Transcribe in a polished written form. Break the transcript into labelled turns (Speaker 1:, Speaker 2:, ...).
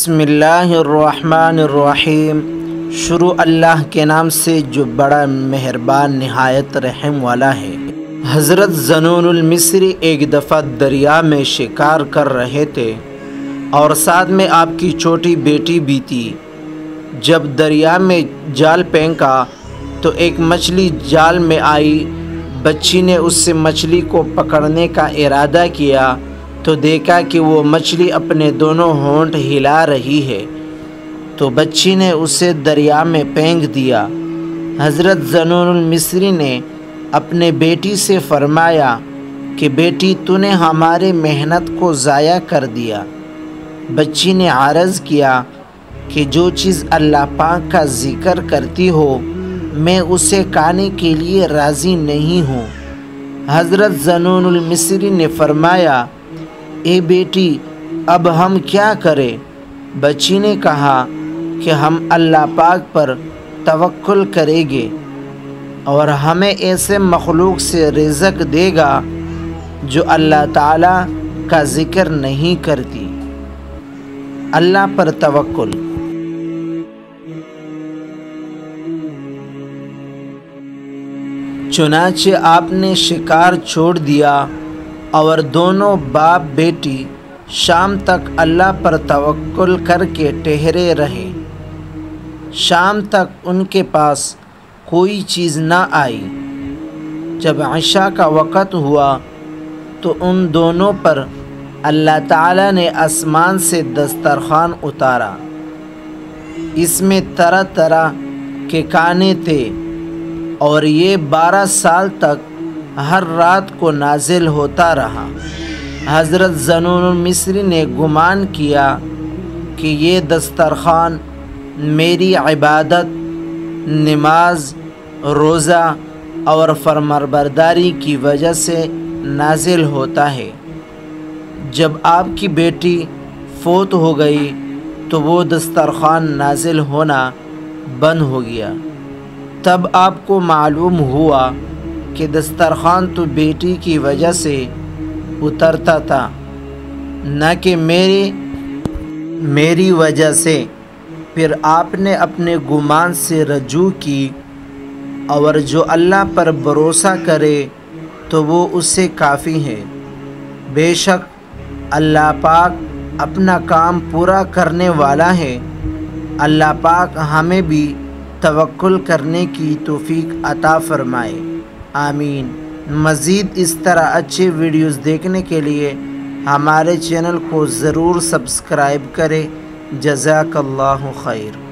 Speaker 1: بسم اللہ الرحمن الرحیم۔ شروع اللہ کے نام سے جو بڑا مہربان نہایت رحم والا ہے۔ حضرت ذنون المصری ایک دفعہ دریا میں شکار کر رہے تھے اور ساتھ میں آپ کی چھوٹی بیٹی بھی تھی۔ جب دریا میں جال پھینکا تو ایک مچھلی جال میں آئی۔ بچی نے اس سے مچھلی کو پکڑنے کا ارادہ کیا تو دیکھا کہ وہ مچھلی اپنے دونوں ہونٹ ہلا رہی ہے، تو بچی نے اسے دریا میں پھینک دیا۔ حضرت ذنون المصری نے اپنے بیٹی سے فرمایا کہ بیٹی تو نے ہمارے محنت کو ضائع کر دیا۔ بچی نے عرض کیا کہ جو چیز اللہ پاک کا ذکر کرتی ہو میں اسے کھانے کے لیے راضی نہیں ہوں۔ حضرت ذنون المصری نے فرمایا اے بیٹی اب ہم کیا کریں؟ بچی نے کہا کہ ہم اللہ پاک پر توکل کریں گے اور ہمیں ایسے مخلوق سے رزق دے گا جو اللہ تعالیٰ کا ذکر نہیں کرتی۔ اللہ پر توکل۔ چنانچہ آپ نے شکار چھوڑ دیا اور دونوں باپ بیٹی شام تک اللہ پر توکل کر کے ٹھہرے رہے۔ شام تک ان کے پاس کوئی چیز نہ آئی۔ جب عشاء کا وقت ہوا تو ان دونوں پر اللہ تعالیٰ نے آسمان سے دسترخوان اتارا۔ اس میں طرح طرح کے کھانے تھے اور یہ 12 سال تک ہر رات کو نازل ہوتا رہا۔ حضرت ذنون المصری نے گمان کیا کہ یہ دسترخوان میری عبادت، نماز، روزہ اور فرمانبرداری کی وجہ سے نازل ہوتا ہے۔ جب آپ کی بیٹی فوت ہو گئی تو وہ دسترخوان نازل ہونا بند ہو گیا۔ تب آپ کو معلوم ہوا کہ دسترخوان تو بیٹی کی وجہ سے اترتا تھا، نہ کہ میری وجہ سے۔ پھر آپ نے اپنے گمان سے رجوع کی اور جو اللہ پر بھروسہ کرے تو وہ اس سے کافی ہے۔ بے شک اللہ پاک اپنا کام پورا کرنے والا ہے۔ اللہ پاک ہمیں بھی توکل کرنے کی توفیق عطا فرمائے، آمین۔ مزید اس طرح اچھے ویڈیوز دیکھنے کے لیے ہمارے چینل کو ضرور سبسکرائب کریں۔ جزاک اللہ خیر۔